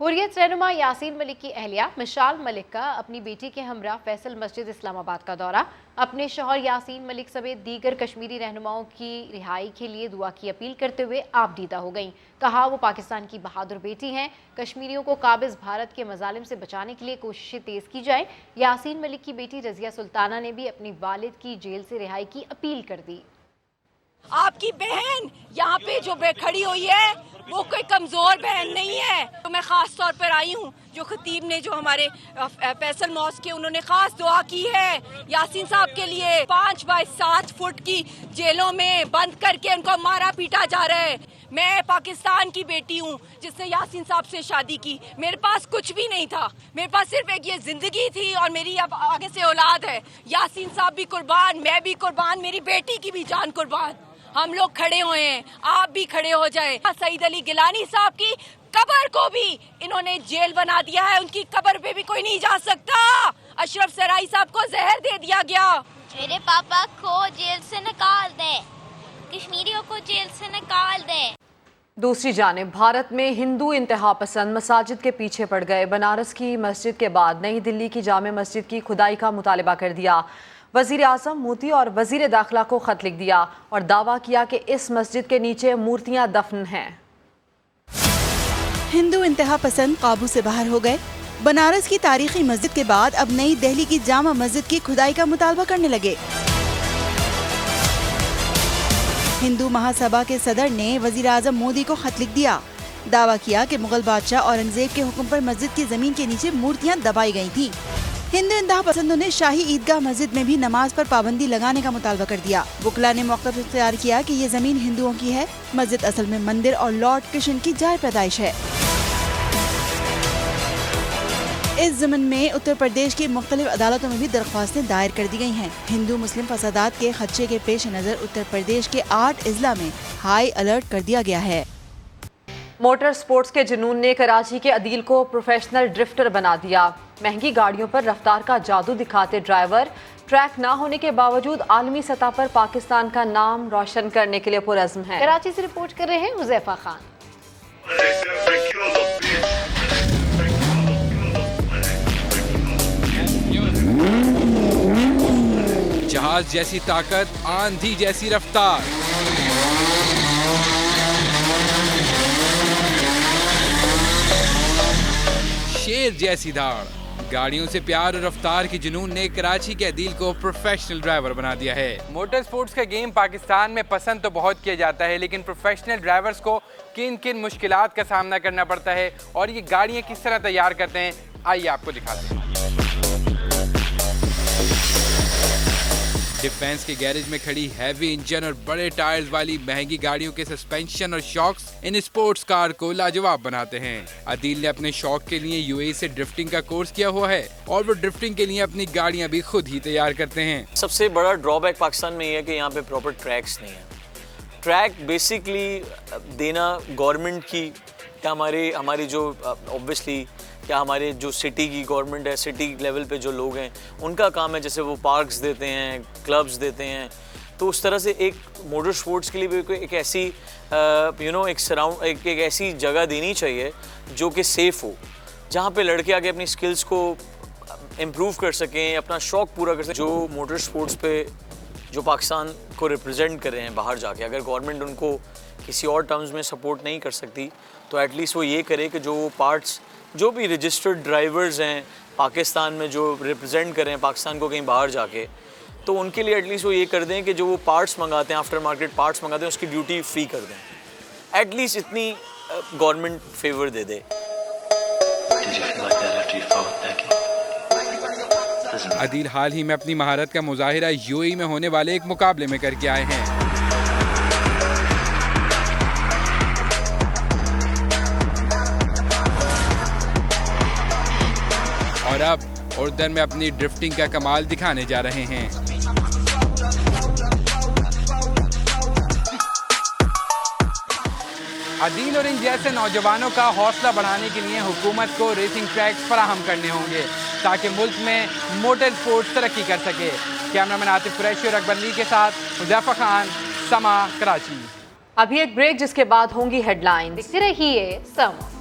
हुर्रियत रहनुमा यासीन मलिक की अहलिया मिशाल मलिक का अपनी बेटी के हमरा फैसल मस्जिद इस्लामाबाद का दौरा। अपने शौहर यासीन मलिक समेत दीगर कश्मीरी रहनुमाओं की रिहाई के लिए दुआ की अपील करते हुए आपदीदा हो गईं। कहा वो पाकिस्तान की बहादुर बेटी हैं। कश्मीरियों को काबिज भारत के मजालिम से बचाने के लिए कोशिशें तेज़ की जाए। यासीन मलिक की बेटी रजिया सुल्ताना ने भी अपनी वालिद की जेल से रिहाई की अपील कर दी। आपकी बहन यहाँ पे जो खड़ी हुई है वो कोई कमजोर बहन नहीं है। तो मैं खास तौर पर आई हूँ, जो खतीब ने, जो हमारे फैसल मॉस्क के, उन्होंने खास दुआ की है यासीन साहब के लिए। 5 बाय 7 फुट की जेलों में बंद करके उनको मारा पीटा जा रहा है। मैं पाकिस्तान की बेटी हूँ जिसने यासीन साहब से शादी की। मेरे पास कुछ भी नहीं था, मेरे पास सिर्फ एक ये जिंदगी थी और मेरी अब आगे से औलाद है। यासीन साहब भी कुर्बान, मैं भी कुर्बान, मेरी बेटी की भी जान कुर्बान। हम लोग खड़े हुए हैं, आप भी खड़े हो जाए। सईद अली गिलानी साहब की कब्र को भी इन्होंने जेल बना दिया है, उनकी कब्र पे भी कोई नहीं जा सकता। अशरफ सराई साहब को जहर दे दिया गया। मेरे पापा को जेल से निकाल दें, कश्मीरियों को जेल से निकाल दें। दूसरी जानिब भारत में हिंदू इंतहा पसंद मसाजिद के पीछे पड़ गए। बनारस की मस्जिद के बाद नई दिल्ली की जामे मस्जिद की खुदाई का मुतालबा कर दिया। वजीर आज़म मोदी और वजीर दाखिला को खत लिख दिया और दावा किया कि इस मस्जिद के नीचे मूर्तियां दफन हैं। हिंदू इंतहा पसंद काबू से बाहर हो गए। बनारस की तारीखी मस्जिद के बाद अब नई दिल्ली की जामा मस्जिद की खुदाई का मुतालबा करने लगे। हिंदू महासभा के सदर ने वजीर आज़म मोदी को खत लिख दिया। दावा किया कि मुगल बादशाह औरंगजेब के हुक्म पर मस्जिद की जमीन के नीचे मूर्तियां दबाई गई थी। हिंदू इंतहा पसंदों ने शाही ईदगाह मस्जिद में भी नमाज पर पाबंदी लगाने का मुतालबा कर दिया। वकला ने मौक़िफ़ इख्तियार किया कि ये जमीन हिंदुओं की है। मस्जिद असल में मंदिर और लॉर्ड कृष्ण की जाय पैदाइश है। इस ज़मन में उत्तर प्रदेश की मुख्तलिफ अदालतों में भी दरख्वास्तें दायर कर दी गई हैं। हिंदू मुस्लिम फसादात के खदशे के पेश नज़र उत्तर प्रदेश के 8 अजला में हाई अलर्ट कर दिया गया है। मोटर स्पोर्ट्स के जुनून ने कराची के अदील को प्रोफेशनल ड्रिफ्टर बना दिया। महंगी गाड़ियों पर रफ्तार का जादू दिखाते ड्राइवर ट्रैक ना होने के बावजूद आलमी सतह पर पाकिस्तान का नाम रोशन करने के लिए पुरज़्म है। कराची से रिपोर्ट कर रहे हैं हुज़ैफा खान। जहाज जैसी ताकत, आंधी जैसी रफ्तार, शेर जैसी धार। गाड़ियों से प्यार और रफ्तार की जुनून ने कराची के अदील को प्रोफेशनल ड्राइवर बना दिया है। मोटर स्पोर्ट्स का गेम पाकिस्तान में पसंद तो बहुत किया जाता है, लेकिन प्रोफेशनल ड्राइवर्स को किन किन मुश्किलात का सामना करना पड़ता है और ये गाड़ियाँ किस तरह तैयार करते हैं, आइए आपको दिखाते हैं। डिफेंस के गैरेज में खड़ी हैवी इंजन और बड़े टायर्स वाली महंगी गाड़ियों के सस्पेंशन और शॉक्स इन स्पोर्ट्स कार को लाजवाब बनाते हैं। अदील ने अपने शौक के लिए यूएई से ड्रिफ्टिंग का कोर्स किया हुआ है और वो ड्रिफ्टिंग के लिए अपनी गाड़ियां भी खुद ही तैयार करते हैं। सबसे बड़ा ड्रॉबैक पाकिस्तान में ये है कि यहाँ पे प्रॉपर ट्रैक्स नहीं है। ट्रैक बेसिकली देना गवर्नमेंट की या हमारी जो ऑब्वियसली या हमारे जो सिटी की गवर्नमेंट है, सिटी लेवल पे जो लोग हैं उनका काम है। जैसे वो पार्क्स देते हैं, क्लब्स देते हैं, तो उस तरह से एक मोटर स्पोर्ट्स के लिए भी एक ऐसी एक ऐसी जगह देनी चाहिए जो कि सेफ़ हो, जहाँ पे लड़के आके अपनी स्किल्स को इम्प्रूव कर सकें, अपना शौक़ पूरा कर सकें। जो मोटर स्पोर्ट्स पे जो पाकिस्तान को रिप्रेजेंट कर रहे हैं बाहर जाके, अगर गवर्नमेंट उनको किसी और टर्म्स में सपोर्ट नहीं कर सकती तो एटलीस्ट वो ये करे कि जो पार्ट्स जो भी रजिस्टर्ड ड्राइवर्स हैं पाकिस्तान में जो रिप्रेजेंट कर रहे हैं पाकिस्तान को कहीं बाहर जाके, तो उनके लिए एटलीस्ट वो ये कर दें कि जो वो पार्ट्स मंगाते हैं, आफ्टर मार्केट पार्ट्स मंगाते हैं, उसकी ड्यूटी फ्री कर दें। एटलीस्ट इतनी गवर्नमेंट फेवर दे दे। अदील हाल ही में अपनी महारत का मुजाहिरा यूएई में होने वाले एक मुकाबले में करके आए हैं। और अब उर्दन में अपनी ड्रिफ्टिंग का कमाल दिखाने जा रहे हैं। अदील और इन जैसे नौजवानों का हौसला बढ़ाने के लिए हुकूमत को रेसिंग ट्रैक्स फराहम करने होंगे ताकि मुल्क में मोटर स्पोर्ट्स तरक्की कर सके। कैमरामैन आतिफ कुरैशी और अकबर अली के साथ हुज़ैफा खान, समा, कराची। अभी एक ब्रेक जिसके बाद होंगी हेडलाइंस। देखते रहिए समा।